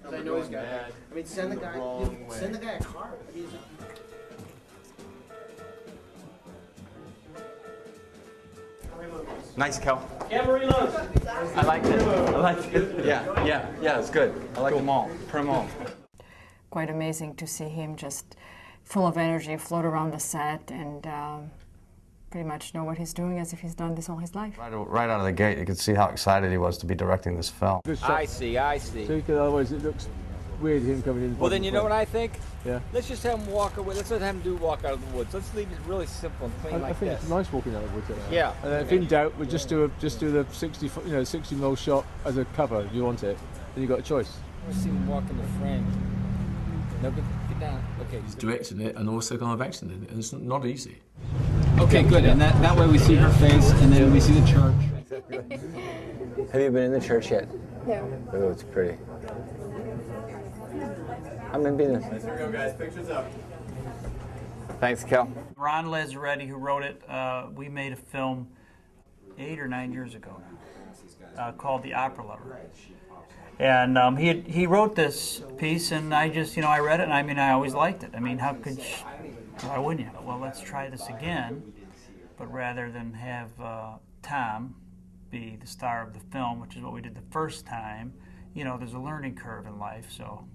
I know he's got. I mean, send the guy a card. I mean, nice, Kel. Camera reloads. I liked it. I liked it. Yeah, it's good. I like them all. Put them all. Quite amazing to see him just full of energy, float around the set, and pretty much know what he's doing as if he's done this all his life. Right out of the gate, you could see how excited he was to be directing this film. I see. So otherwise it looks weird him coming in. Well, then you know what I think? Yeah. Let's just have him walk away. Let's let him walk out of the woods. Let's leave it really simple and clean I think it's nice walking out of the woods. Yeah. And then if in doubt, we'll just do the 60 mil shot as a cover if you want it. Then you got a choice. I want to see him walk in the frame. No, get down. Okay. He's directing it and also kind of acting in it. It's not easy. Okay, good. And that way we see her face, and then we see the church. Have you been in the church yet? No. Oh, it's pretty. I'm in business. Here we go, guys. Pictures up. Thanks, Kel. Ron Lazaretti, who wrote it, we made a film 8 or 9 years ago now, called The Opera Lover. And he wrote this piece, and I just, I read it, and I always liked it. I mean, why wouldn't you? Well, let's try this again, but rather than have Tom be the star of the film, which is what we did the first time, there's a learning curve in life, so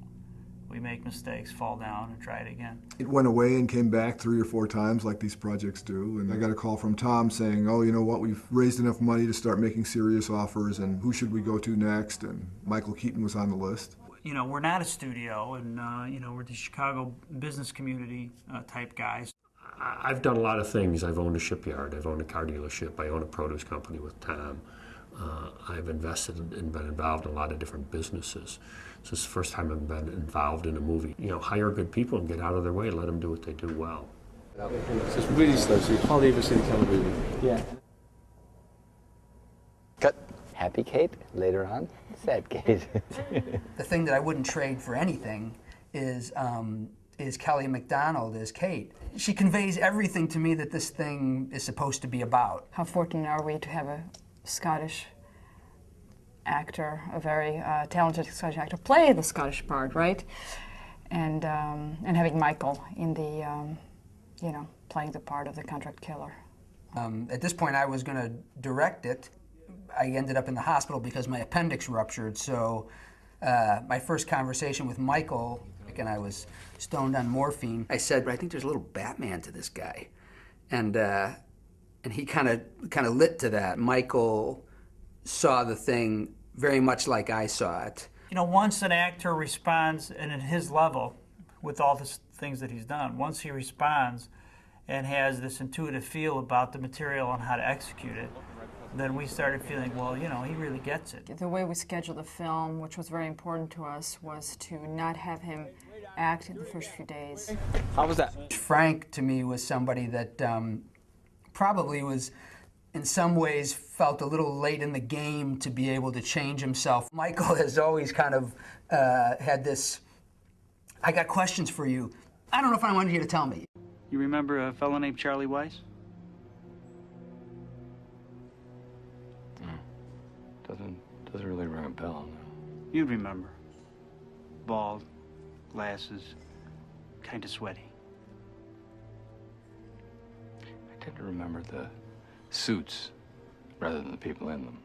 we make mistakes, fall down, and try it again. It went away and came back 3 or 4 times like these projects do, and I got a call from Tom saying, oh, you know what, we've raised enough money to start making serious offers, and who should we go to next? And Michael Keaton was on the list. We're not a studio, and we're the Chicago business community type guys. I've done a lot of things. I've owned a shipyard. I've owned a car dealership. I own a produce company with Tom. I've invested and been involved in a lot of different businesses. So it's the first time I've been involved in a movie. Hire good people and get out of their way. Let them do what they do well. So it's really slow, so you hardly ever see the camera moving. Yeah. Cut. Happy Kate. Later on, sad Kate. the thing that I wouldn't trade for anything is Kelly MacDonald as Kate. She conveys everything to me that this thing is supposed to be about. How fortunate are we to have a Scottish actor, a very talented Scottish actor, play the Scottish part, right? And having Michael in the, playing the part of the contract killer. At this point, I was going to direct it. I ended up in the hospital because my appendix ruptured. So my first conversation with Michael, and I was stoned on morphine. I said, I think there's a little Batman to this guy, and he kind of lit to that. Michael saw the thing very much like I saw it. Once an actor responds, and at his level, with all the things that he's done, once he responds and has this intuitive feel about the material and how to execute it, then we started feeling, well, he really gets it. The way we scheduled the film, which was very important to us, was to not have him act in the first few days. How was that? Frank, to me, was somebody that probably was, in some ways, felt a little late in the game to be able to change himself. Michael has always kind of had this, I got questions for you. I don't know if I wanted you to tell me. You remember a fellow named Charlie Weiss? Doesn't really ring a bell. No. You'd remember. Bald, glasses, kind of sweaty. I tend to remember the suits rather than the people in them.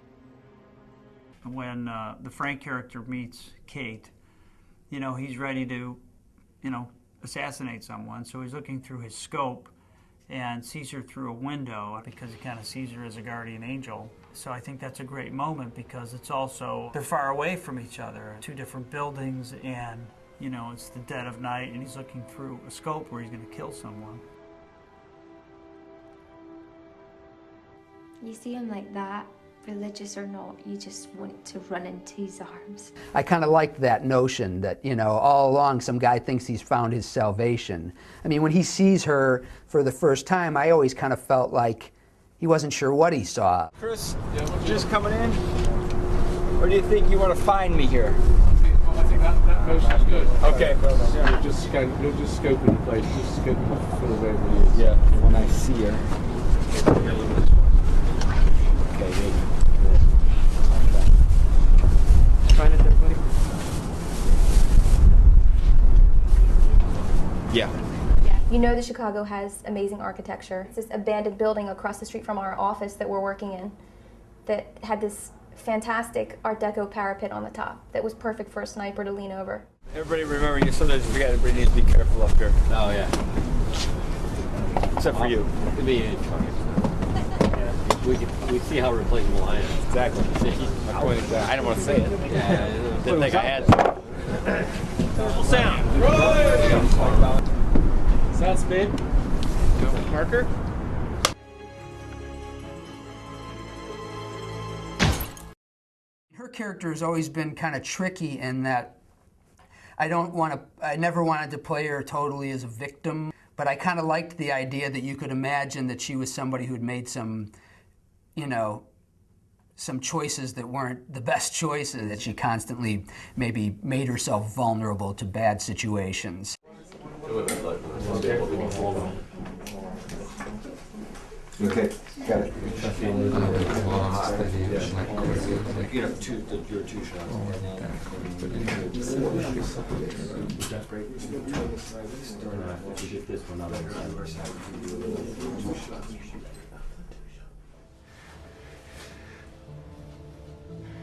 When the Frank character meets Kate, he's ready to, assassinate someone, so he's looking through his scope and sees her through a window because he kind of sees her as a guardian angel. So I think that's a great moment because it's also, they're far away from each other, 2 different buildings, and it's the dead of night and he's looking through a scope where he's going to kill someone. You see him like that, religious or not, you just want to run into his arms. I kind of liked that notion that, all along some guy thinks he's found his salvation. I mean, when he sees her for the first time, I always kind of felt like he wasn't sure what he saw. Chris, just coming in? Or do you think you want to find me here? I think that motion is good. Okay. Yeah. You're just scoping the place, just scoping full of everybody is. Yeah, when I see her. Okay, good. Find it there, buddy. You know that Chicago has amazing architecture. It's this abandoned building across the street from our office that we're working in that had this fantastic Art Deco parapet on the top that was perfect for a sniper to lean over. Everybody remember, you sometimes forget everybody needs to be careful up here. Oh, yeah. Except for you. We see how replaceable I am. Exactly. My point exactly. I don't want to say it. Yeah, I didn't think I had to. Full sound. Sound speed. Marker. Her character has always been kind of tricky in that I never wanted to play her totally as a victim, but I kind of liked the idea that you could imagine that she was somebody who had made some, you know, some choices that weren't the best choices, that she constantly maybe made herself vulnerable to bad situations. Okay, got it. You know, your two shots.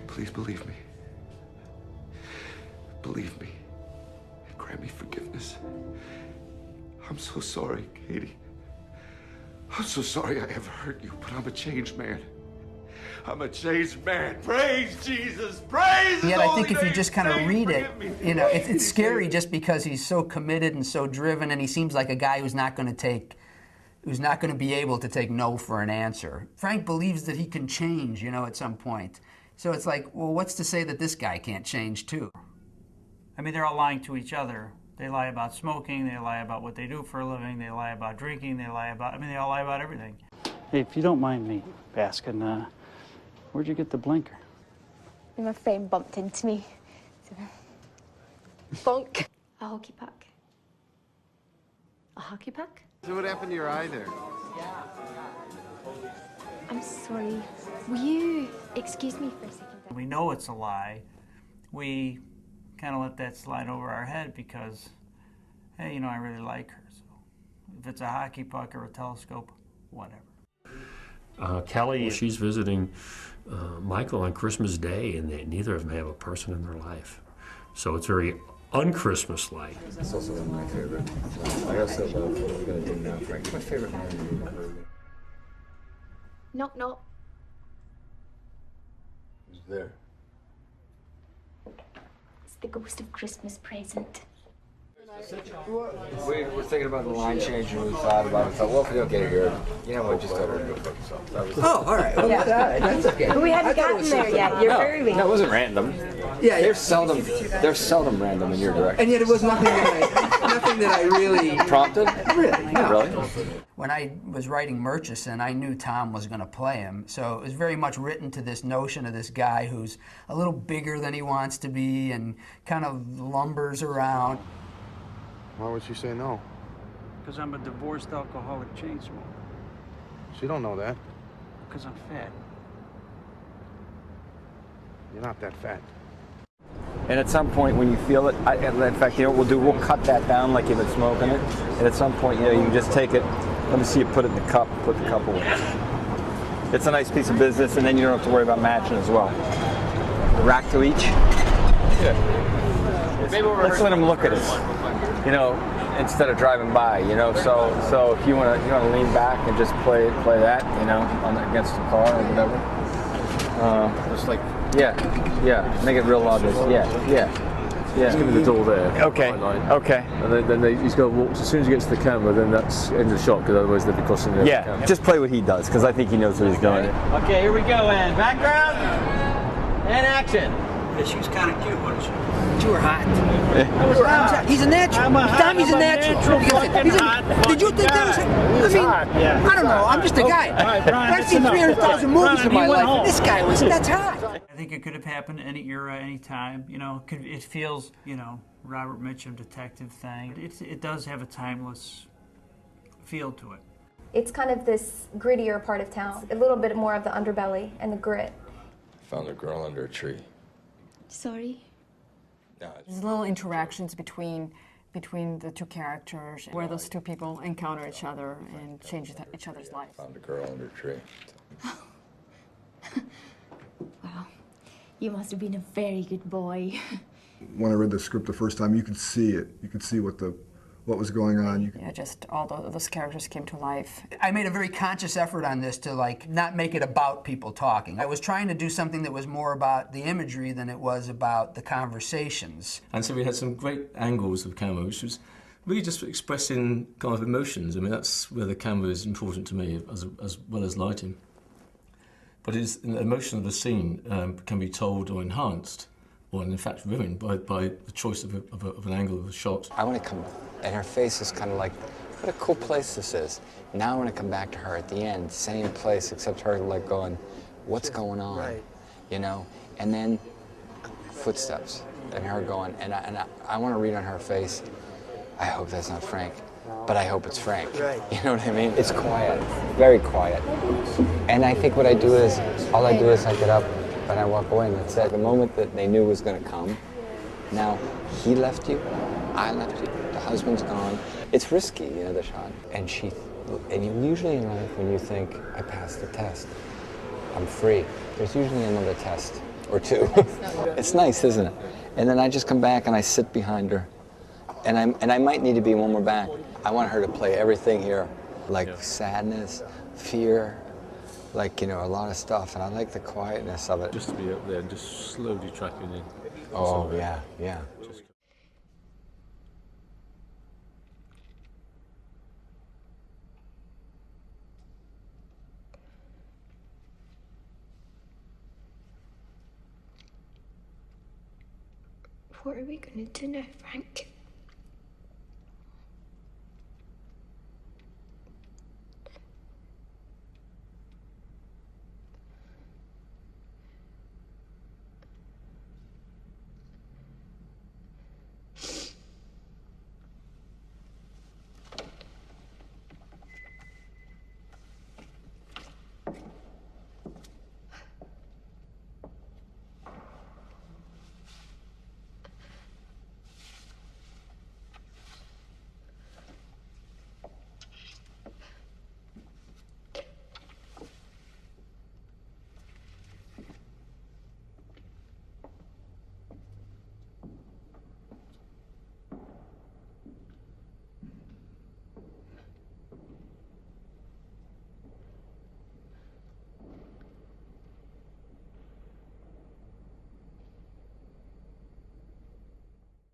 Please believe me. Believe me. And grant me forgiveness. I'm so sorry, Katie. I'm so sorry I ever hurt you, but I'm a changed man. I'm a changed man. Praise Jesus. Praise His Yet I think holy if you name. just kind of Say, read it, forgive me. you know, it's scary just because he's so committed and so driven, and he seems like a guy who's not going to be able to take no for an answer. Frank believes that he can change, you know, at some point. So it's like, well, what's to say that this guy can't change too? I mean, they're all lying to each other. They lie about smoking, they lie about what they do for a living, they lie about drinking, they lie about, I mean, they all lie about everything. Hey, if you don't mind me asking, where'd you get the blinker? My friend bumped into me. Bonk. A hockey puck. A hockey puck? So what happened to your eye there? I'm sorry. Will you excuse me for a second? We know it's a lie. We kind of let that slide over our head because, hey, you know, I really like her. So if it's a hockey puck or a telescope, whatever. Kelly, she's visiting Michael on Christmas Day, and neither of them have a person in their life. So it's very un-Christmas-like. That's also one of my favorite. I also love what we're going to do now, Frank. My favorite movie. Knock, knock. Who's there? It's the ghost of Christmas present. We were thinking about the line change and we thought about it. Thought, well, if we don't get it here, you know what, just let her go fuck yourself. That was Oh, all right. Well, Yeah. all right. That's okay. But we I haven't thought it gotten was there something- yet. You're very No, it wasn't random. Yeah, They're seldom random in your direction. and yet it was nothing that I really Prompted? Really? No. Really? When I was writing Murchison, I knew Tom was going to play him. So it was very much written to this notion of this guy who's a little bigger than he wants to be and kind of lumbers around. Why would she say no? Because I'm a divorced alcoholic chain smoker. She don't know that. Because I'm fat. You're not that fat. And at some point when you feel it, in fact, you know what we'll do? We'll cut that down like you've been smoking it. And at some point, you know, you can just take it. Let me see you put it in the cup. Put the cup away. It's a nice piece of business, and then you don't have to worry about matching as well. A rack to each. Yeah. Let's let them look at it. You know, instead of driving by. You know, so if you want to lean back and just play that. You know, against the car or whatever. Just like. Yeah, make it real obvious. Yeah. Just give me the door there. Okay. Okay. And then he's got to walk. As soon as he gets to the camera, then that's end of the shot, because otherwise they'll be crossing the camera. Just play what he does, because I think he knows what he's doing. Okay, here we go, and background, and action. Yeah, she was kind of cute, wasn't she? You were hot. He's a natural. Tommy's a natural. Did you think that was? I don't know. I'm just a guy. I've seen 300,000 movies in my life. And this guy that's hot. I think it could have happened any era, any time. You know, it feels, you know, Robert Mitchum detective thing. It does have a timeless feel to it. It's kind of this grittier part of town, a little bit more of the underbelly and the grit. Found a girl under a tree. Sorry. No, There's little interactions between between the two characters, where those two people encounter each other and change each other's lives. Found a girl under a tree. Wow, you must have been a very good boy. When I read the script the first time, you could see it. You could see what was going on. Yeah, just all those characters came to life. I made a very conscious effort on this to like not make it about people talking. I was trying to do something that was more about the imagery than it was about the conversations. And so we had some great angles of camera, which was really just expressing kind of emotions. I mean, that's where the camera is important to me, as well as lighting. But the emotion of the scene can be told or enhanced, or in fact ruined by the choice of an angle of a shot. I want to come, and her face is kind of like, what a cool place this is. Now I want to come back to her at the end, same place, except her like going, what's going on? Right. You know? And then footsteps, and her going, and I want to read on her face, I hope that's not Frank, but I hope it's Frank. Right. You know what I mean? It's quiet, very quiet. And I think what I do is, all I do is I get up and I walk away, and that's it. The moment that they knew was going to come, now he left you, I left you, the husband's gone. It's risky, you know, the shot. And usually in life when you think, I passed the test, I'm free, there's usually another test or two. It's nice, isn't it? And then I just come back and I sit behind her. And I might need to be one more back. I want her to play everything here, like sadness, fear, like, you know, a lot of stuff. And I like the quietness of it. Just to be up there and just slowly tracking in. Oh, yeah, yeah. What are we gonna do now, Frank?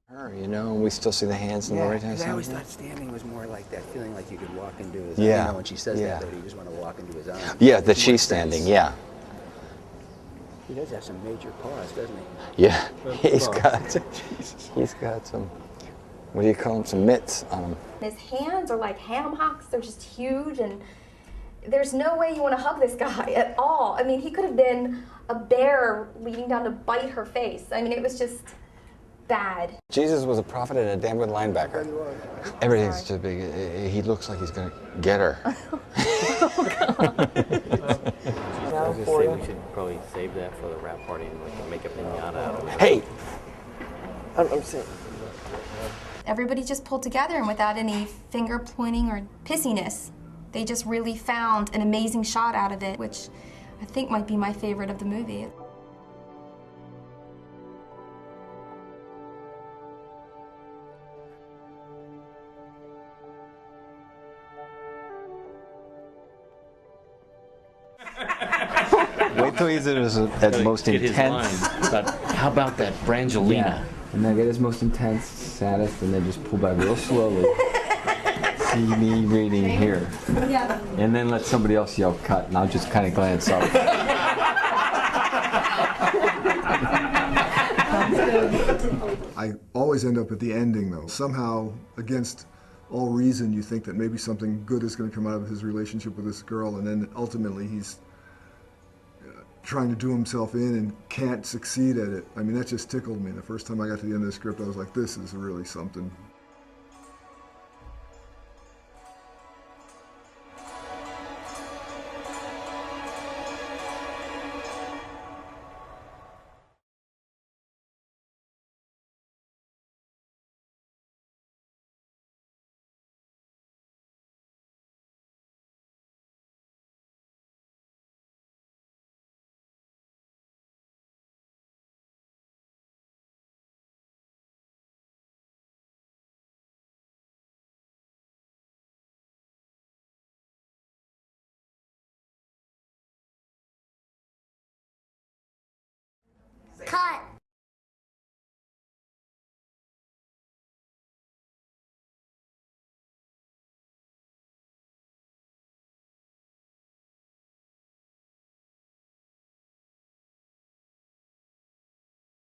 Her, you know, and we still see the hands in the right hand I side. always thought standing was more like that, feeling like you could walk into his Yeah. arms. You know, when she says Yeah. that you just want to walk into his arms. Yeah, that she's standing, yeah. He does have some major paws, doesn't he? Yeah, he's got some, what do you call them, some mitts on him. His hands are like ham hocks. They're just huge, and there's no way you want to hug this guy at all. I mean, he could have been a bear leaning down to bite her face. I mean, it was just bad. Jesus was a prophet and a damn good linebacker. Everything's too big. He looks like he's going to get her. I was gonna say we should probably save that for the wrap party and like make a pinata out of it. Hey! I'm saying. Everybody just pulled together, and without any finger pointing or pissiness, they just really found an amazing shot out of it, which I think might be my favorite of the movie. Wait till he's at his most intense. But how about that Brangelina? Yeah. And then get his most intense, saddest, and then just pull back real slowly. See me reading here. Yeah. And then let somebody else yell cut, and I'll just kind of glance up. I always end up at the ending, though. Somehow, against all reason, you think that maybe something good is going to come out of his relationship with this girl, and then ultimately he's trying to do himself in and can't succeed at it. I mean, that just tickled me. The first time I got to the end of the script, I was like, this is really something.